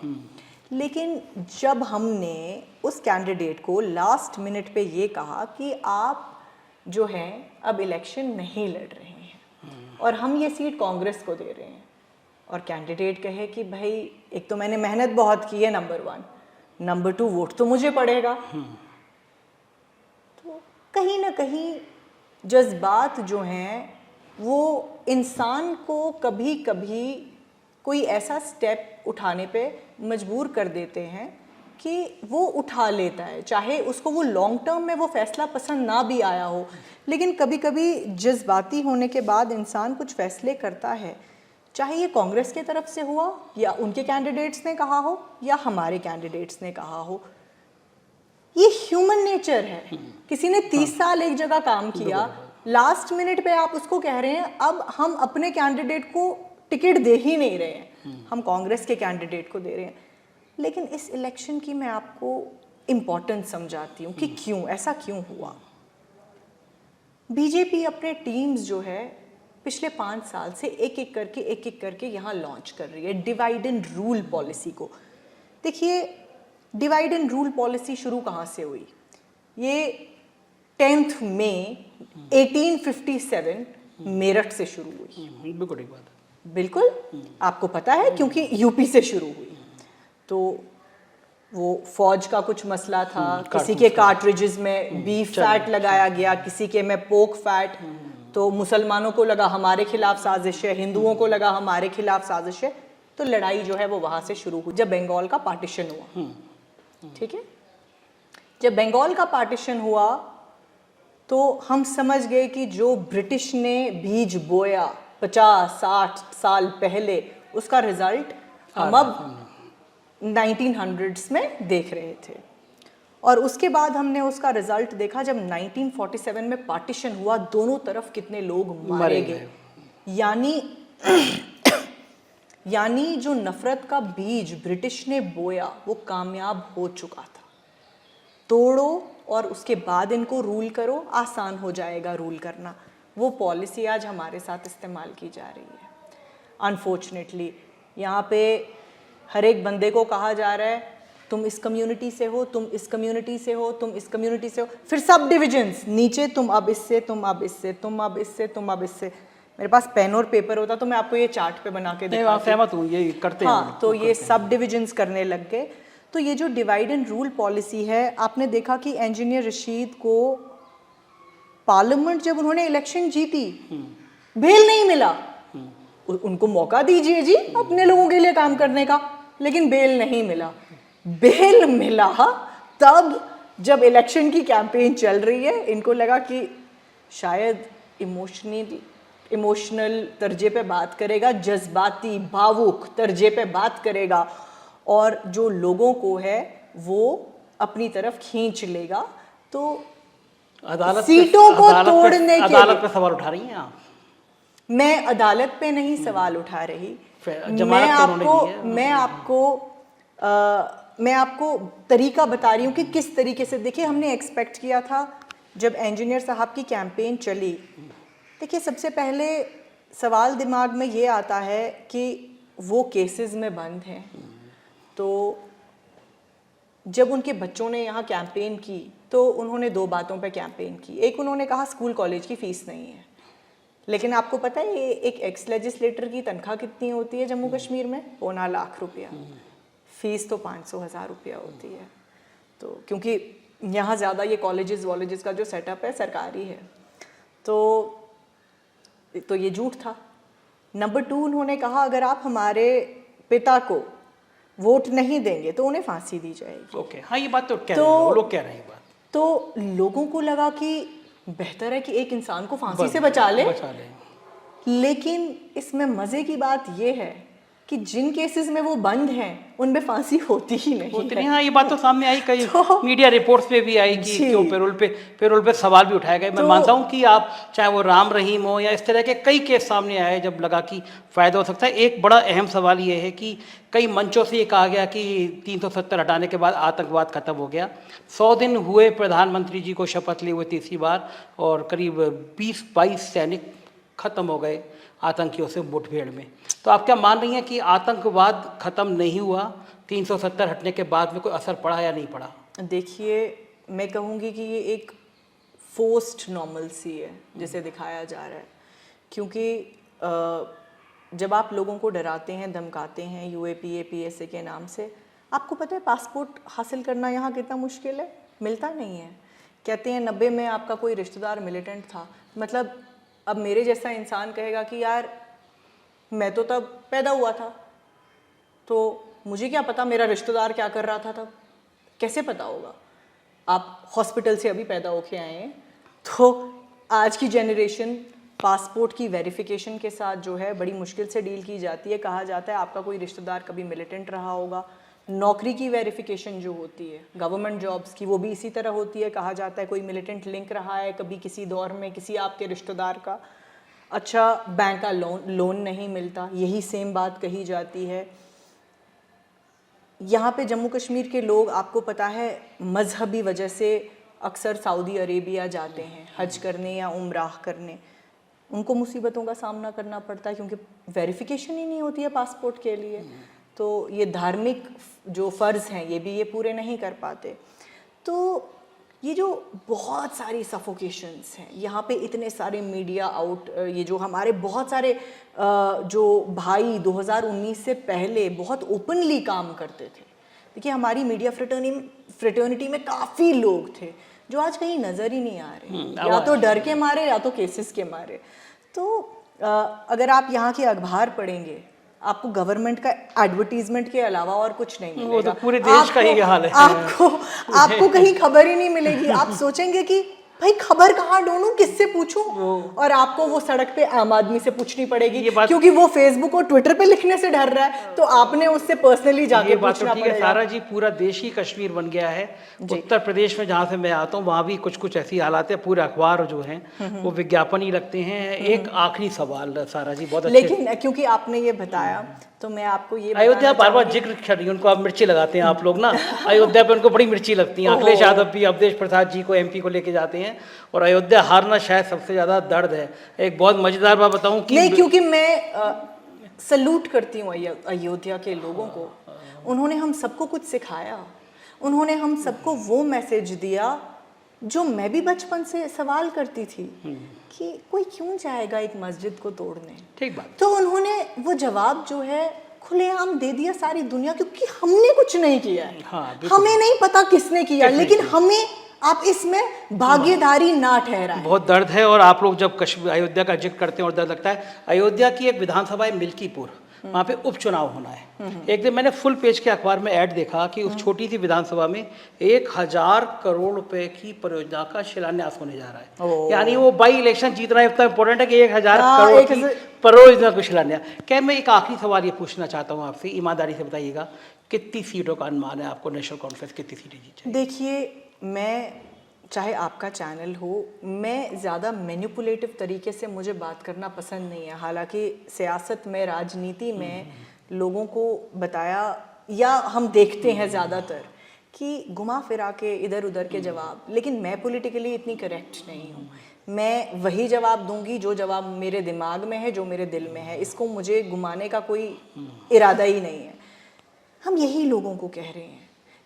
लेकिन जब हमने उस कैंडिडेट को लास्ट मिनट पे ये कहा कि आप जो हैं अब इलेक्शन नहीं लड़ रहे हैं और हम ये सीट कांग्रेस को दे रहे हैं, और कैंडिडेट कहे कि भाई एक तो मैंने मेहनत बहुत की है, नंबर 1, नंबर 2 वोट तो मुझे पड़ेगा। कहीं ना कहीं जज्बात जो हैं वो इंसान को कभी कभी कोई ऐसा स्टेप उठाने पे मजबूर कर देते हैं कि वो उठा लेता है, चाहे उसको वो लॉन्ग टर्म में वो फैसला पसंद ना भी आया हो, लेकिन कभी कभी जज्बाती होने के बाद इंसान कुछ फैसले करता है, चाहे ये कांग्रेस की तरफ से हुआ या उनके कैंडिडेट्स ने कहा हो या हमारे कैंडिडेट्स ने कहा हो। ये ह्यूमन नेचर है। किसी ने 30 साल एक जगह काम किया, लास्ट मिनट पे आप उसको कह रहे हैं अब हम अपने कैंडिडेट को टिकट दे ही नहीं रहे हैं, हम कांग्रेस के कैंडिडेट को दे रहे हैं। लेकिन इस इलेक्शन की मैं आपको इम्पोर्टेंस समझाती हूँ कि क्यों ऐसा क्यों हुआ। बीजेपी अपने टीम्स जो है पिछले 5 साल से एक एक करके यहाँ लॉन्च कर रही है डिवाइड एंड रूल पॉलिसी को। देखिए, डिवाइड एंड रूल पॉलिसी शुरू कहाँ से हुई? ये 10 मई 1857 मेरठ से शुरू हुई। बिल्कुल ठीक बात है। बिल्कुल, आपको पता है क्योंकि यूपी से शुरू हुई। तो वो फौज का कुछ मसला था, किसी के कार्ट्रिजेस में बीफ फैट लगाया गया, किसी के में पोक फैट। तो मुसलमानों को लगा हमारे खिलाफ साजिश है, हिंदुओं को लगा हमारे खिलाफ साजिश है, तो लड़ाई जो है वो वहां से शुरू हुई जब बंगाल का पार्टीशन हुआ। ठीक है, जब बंगाल का पार्टीशन हुआ तो हम समझ गए कि जो ब्रिटिश ने बीज बोया 50-60 साल पहले, उसका रिजल्ट हम अब 1900s में देख रहे थे। और उसके बाद हमने उसका रिजल्ट देखा जब 1947 में पार्टीशन हुआ, दोनों तरफ कितने लोग मारे गए। यानी जो नफरत का बीज ब्रिटिश ने बोया वो कामयाब हो चुका था। तोड़ो और उसके बाद इनको रूल करो, आसान हो जाएगा रूल करना। वो पॉलिसी आज हमारे साथ इस्तेमाल की जा रही है। अनफॉर्चुनेटली यहाँ पे हर एक बंदे को कहा जा रहा है तुम इस कम्युनिटी से हो, तुम इस कम्युनिटी से हो, तुम इस कम्युनिटी से हो, फिर सब डिविजन्स नीचे, तुम अब इससे, तुम अब इससे, तुम अब इससे, तुम अब इससे। मेरे पास पेन और पेपर होता तो मैं आपको ये चार्ट पे बना के दिखाती। सहमत हूँ, ये करते हैं। हाँ, तो ये सब डिविजन्स करने लग गए। तो ये जो डिवाइड एंड रूल पॉलिसी है, आपने देखा कि इंजीनियर रशीद को पार्लियामेंट जब उन्होंने इलेक्शन जीती, बेल नहीं मिला। उनको मौका दीजिए जी अपने लोगों के लिए काम करने का, लेकिन बेल नहीं मिला। बेल मिला तब जब इलेक्शन की कैंपेन चल रही है, इनको लगा कि शायद इमोशनल तर्जे पे बात करेगा, जज्बाती भावुक तर्जे पे बात करेगा और जो लोगों को है वो अपनी तरफ खींच लेगा। तो अदालत सीटों को तोड़ने के अदालत पे सवाल उठा रही हैं आप? मैं अदालत पे नहीं सवाल उठा रही, मैं आपको तरीका बता रही हूँ कि किस तरीके से। देखिए, हमने एक्सपेक्ट किया था जब इंजीनियर साहब की कैंपेन चली। देखिए, सबसे पहले सवाल दिमाग में ये आता है कि वो केसेस में बंद हैं। तो जब उनके बच्चों ने यहाँ कैंपेन की तो उन्होंने 2 बातों पे कैंपेन की। एक, उन्होंने कहा स्कूल कॉलेज की फ़ीस नहीं है। लेकिन आपको पता है एक एक्स लेजिस्लेटर की तनख्वाह कितनी होती है जम्मू कश्मीर में? 2.25 लाख रुपया। फ़ीस तो 500,000 रुपया होती है। तो क्योंकि यहाँ ज़्यादा ये कॉलेजेस का जो सेटअप है सरकारी है, तो ये झूठ था। नंबर 2, उन्होंने कहा अगर आप हमारे पिता को वोट नहीं देंगे तो उन्हें फांसी दी जाएगी। ओके, हाँ, ये बात तो कह रहे हैं, लोग कह रहे हैं। बात तो लोगों को लगा कि बेहतर है कि एक इंसान को फांसी से बचा ले। लेकिन इसमें मजे की बात यह है कि जिन केसेस में वो बंद हैं उनमें फांसी होती ही नहीं है। हाँ, ये बात तो सामने आई, कई मीडिया रिपोर्ट्स पे भी आई कि क्यों पेरोल पे सवाल भी उठाया गया। मैं मानता हूँ कि आप चाहे वो राम रहीम हो या इस तरह के कई केस सामने आए जब लगा कि फ़ायदा हो सकता है। एक बड़ा अहम सवाल ये है कि कई मंचों से ये कहा गया कि 370 हटाने के बाद आतंकवाद खत्म हो गया। 100 दिन हुए प्रधानमंत्री जी को शपथ लिए हुए तीसरी बार, और करीब 20-22 सैनिक खत्म हो गए आतंकियों से मुठभेड़ में। तो आप क्या मान रही हैं कि आतंकवाद खत्म नहीं हुआ, 370 हटने के बाद में कोई असर पड़ा या नहीं पड़ा? देखिए, मैं कहूँगी कि ये एक फोर्स्ड नॉर्मलसी है जिसे दिखाया जा रहा है। क्योंकि जब आप लोगों को डराते हैं, धमकाते हैं UAPA PSA के नाम से, आपको पता है पासपोर्ट हासिल करना यहाँ कितना मुश्किल है? मिलता नहीं है। कहते हैं 90 में आपका कोई रिश्तेदार मिलिटेंट था। मतलब अब मेरे जैसा इंसान कहेगा कि यार मैं तो तब पैदा हुआ था, तो मुझे क्या पता मेरा रिश्तेदार क्या कर रहा था तब? कैसे पता होगा? आप हॉस्पिटल से अभी पैदा होके आए हैं। तो आज की जनरेशन पासपोर्ट की वेरिफिकेशन के साथ जो है बड़ी मुश्किल से डील की जाती है। कहा जाता है आपका कोई रिश्तेदार कभी मिलिटेंट रहा होगा, नौकरी की वेरिफिकेशन जो होती है गवर्नमेंट जॉब्स की, वो भी इसी तरह होती है। कहा जाता है कोई मिलिटेंट लिंक रहा है कभी किसी दौर में किसी आपके रिश्तेदार का, अच्छा बैंक का लोन नहीं मिलता, यही सेम बात कही जाती है। यहाँ पे जम्मू कश्मीर के लोग, आपको पता है, मजहबी वजह से अक्सर सऊदी अरेबिया जाते हैं हज करने या उम्राह करने। उनको मुसीबतों का सामना करना पड़ता है क्योंकि वेरिफिकेशन ही नहीं होती है पासपोर्ट के लिए, तो ये धार्मिक जो फ़र्ज़ हैं ये पूरे नहीं कर पाते। तो ये जो बहुत सारी सफोकेशंस हैं यहाँ पे, इतने सारे मीडिया आउट, ये जो हमारे बहुत सारे जो भाई 2019 से पहले बहुत ओपनली काम करते थे। देखिए हमारी मीडिया फ्रेटर्निटी में काफ़ी लोग थे जो आज कहीं नज़र ही नहीं आ रहे, या तो डर के मारे या तो केसेस के मारे। तो अगर आप यहाँ के अखबार पढ़ेंगे आपको गवर्नमेंट का एडवर्टीजमेंट के अलावा और कुछ नहीं मिलेगा। वो तो पूरे देश का ही हाल है। आपको कहीं खबर ही नहीं मिलेगी। आप सोचेंगे कि भाई खबर कहाँ ढूंढूं, किससे पूछूं, और आपको वो सड़क पे आम आदमी से पूछनी पड़ेगी क्योंकि वो फेसबुक और ट्विटर पे लिखने से डर रहा है, तो आपने उससे पर्सनली जाके पूछना पड़ेगा। सारा जी पूरा देश ही कश्मीर बन गया है। उत्तर प्रदेश में जहाँ से मैं आता हूँ वहाँ भी कुछ कुछ ऐसी हालात है, पूरे अखबार जो हैं वो विज्ञापन ही रखते हैं। एक आखिरी सवाल सारा जी, बहुत अच्छे, लेकिन क्योंकि आपने ये बताया तो मैं आपको ये अयोध्या बार बार जिक्र कर रही है, उनको आप मिर्ची लगाते हैं आप लोग ना, अयोध्या पे उनको बड़ी मिर्ची लगती है। अखिलेश यादव भी अवधेश प्रसाद जी को एमपी को लेके जाते हैं, और अयोध्या हारना शायद सबसे ज्यादा दर्द है। एक बहुत मजेदार बात बताऊं कि नहीं, क्योंकि मैं सल्यूट करती हूँ अयोध्या के लोगों को। उन्होंने हम सबको कुछ सिखाया, उन्होंने हम सबको वो मैसेज दिया जो मैं भी बचपन से सवाल करती थी कि कोई क्यों जाएगा एक मस्जिद को तोड़ने। ठीक बात। तो उन्होंने वो जवाब जो है खुलेआम दे दिया सारी दुनिया, क्योंकि हमने कुछ नहीं किया है। हाँ, हमें नहीं पता किसने किया, लेकिन हमें आप इसमें भागीदारी ना ठहराएं। बहुत दर्द है। और आप लोग जब कश्मीर अयोध्या का जिक्र करते हैं और दर्द लगता है, अयोध्या की एक विधानसभा है मिल्कीपुर, वहाँ पे उपचुनाव होना है। एक दिन मैंने फुल पेज के अखबार में ऐड देखा कि उस छोटी सी विधानसभा में 1000 करोड़ रुपए की परियोजना का शिलान्यास होने जा रहा है। यानी वो बाई इलेक्शन जीतना इतना इंपॉर्टेंट है कि 1000 करोड़ की परियोजना का शिलान्यास। क्या मैं एक आखिरी सवाल ये पूछना चाहता हूँ आपसे, ईमानदारी से बताइएगा, कितनी सीटों का अनुमान है आपको? नेशनल कॉन्फ्रेंस कितनी सीटें जीत? देखिए, मैं चाहे आपका चैनल हो, मैं ज़्यादा मैनिपुलेटिव तरीके से मुझे बात करना पसंद नहीं है। हालांकि सियासत में, राजनीति में लोगों को बताया, या हम देखते हैं ज़्यादातर कि घुमा फिरा के इधर उधर के जवाब, लेकिन मैं पॉलिटिकली इतनी करेक्ट नहीं हूँ। मैं वही जवाब दूंगी जो जवाब मेरे दिमाग में है, जो मेरे दिल में है। इसको मुझे घुमाने का कोई इरादा ही नहीं है। हम यही लोगों को कह रहे हैं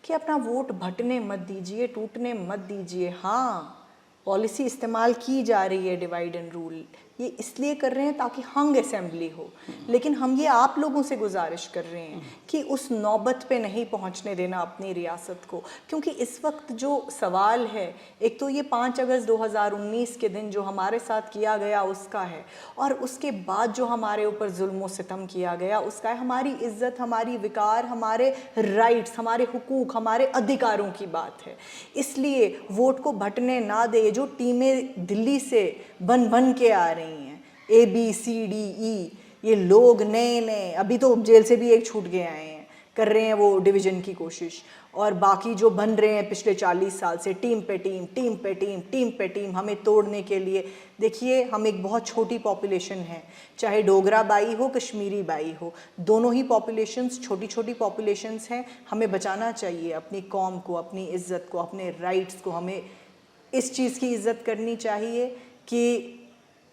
कि अपना वोट बंटने मत दीजिए, टूटने मत दीजिए। हाँ, पॉलिसी इस्तेमाल की जा रही है डिवाइड एंड रूल, ये इसलिए कर रहे हैं ताकि हंग असेंबली हो, लेकिन हम ये आप लोगों से गुजारिश कर रहे हैं कि उस नौबत पे नहीं पहुंचने देना अपनी रियासत को। क्योंकि इस वक्त जो सवाल है, एक तो ये 5 अगस्त 2019 के दिन जो हमारे साथ किया गया उसका है, और उसके बाद जो हमारे ऊपर जुल्म सितम किया गया उसका है। हमारी इज्जत, हमारी विकार, हमारे राइट्स, हमारे हुकूक, हमारे अधिकारों की बात है। इसलिए वोट को बंटने ना दे। जो टीमें दिल्ली से बन के आ रही हैं, ABCDE, ये लोग नए अभी तो जेल से भी एक छूट के आए हैं, कर रहे हैं वो डिवीज़न की कोशिश, और बाकी जो बन रहे हैं पिछले 40 साल से टीम पे टीम हमें तोड़ने के लिए। देखिए, हम एक बहुत छोटी पॉपुलेशन है, चाहे डोगरा बाई हो, कश्मीरी बाई हो, दोनों ही पॉपुलेशंस छोटी पॉपुलेशंस हैं। हमें बचाना चाहिए अपनी कौम को, अपनी इज़्ज़त को, अपने राइट्स को। हमें इस चीज़ की इज़्ज़त करनी चाहिए कि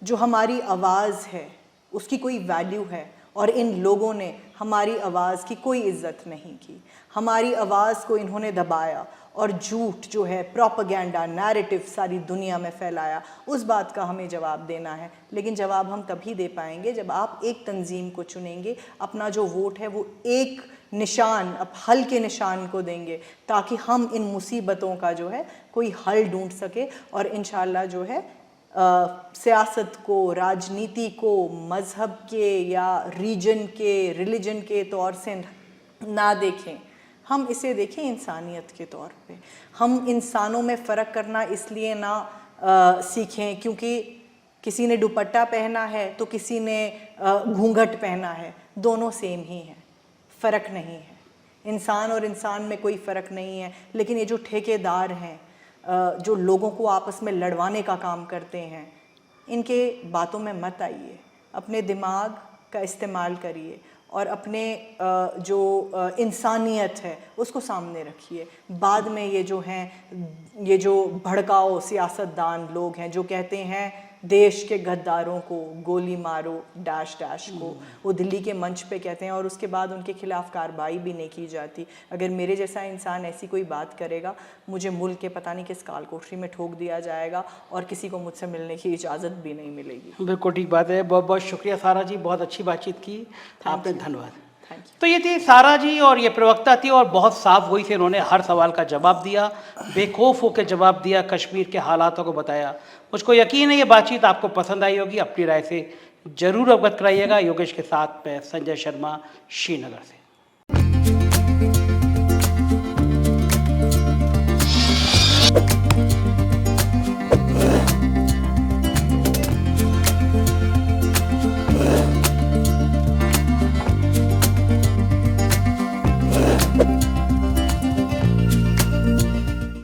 जो हमारी आवाज़ है उसकी कोई वैल्यू है, और इन लोगों ने हमारी आवाज़ की कोई इज़्ज़त नहीं की। हमारी आवाज़ को इन्होंने दबाया और झूठ जो है, प्रोपेगेंडा, नैरेटिव सारी दुनिया में फैलाया। उस बात का हमें जवाब देना है, लेकिन जवाब हम तभी दे पाएंगे जब आप एक तंजीम को चुनेंगे, अपना जो वोट है वो एक निशान, अब हल के निशान को देंगे, ताकि हम इन मुसीबतों का जो है कोई हल ढूंढ सके, और इंशाल्लाह जो है सियासत को, राजनीति को मज़हब के या रीजन के, रिलीजन के तौर से ना देखें। हम इसे देखें इंसानियत के तौर पे। हम इंसानों में फ़र्क करना इसलिए ना सीखें क्योंकि किसी ने दुपट्टा पहना है तो किसी ने घूंघट पहना है, दोनों सेम ही हैं, फ़र्क नहीं है। इंसान और इंसान में कोई फ़र्क नहीं है, लेकिन ये जो ठेकेदार हैं जो लोगों को आपस में लड़वाने का काम करते हैं, इनके बातों में मत आइए। अपने दिमाग का इस्तेमाल करिए और अपने जो इंसानियत है उसको सामने रखिए। बाद में ये जो भड़काऊ सियासतदान लोग हैं जो कहते हैं देश के गद्दारों को गोली मारो डैश डैश को, वो दिल्ली के मंच पे कहते हैं और उसके बाद उनके खिलाफ कार्रवाई भी नहीं की जाती। अगर मेरे जैसा इंसान ऐसी कोई बात करेगा, मुझे मुल्क के पता नहीं किस काल कोठरी में ठोक दिया जाएगा और किसी को मुझसे मिलने की इजाज़त भी नहीं मिलेगी। बिल्कुल ठीक बात है। बहुत बहुत शुक्रिया सारा जी, बहुत अच्छी बातचीत की आपने, धन्यवाद। Thank you. तो ये थी सारा जी और ये प्रवक्ता थी और बहुत साफ गोई से इन्होंने हर सवाल का जवाब दिया, बेखौफ होकर जवाब दिया, कश्मीर के हालातों को बताया। मुझको यकीन है ये बातचीत आपको पसंद आई होगी। अपनी राय से ज़रूर अवगत कराइएगा। योगेश के साथ मैं संजय शर्मा, श्रीनगर से।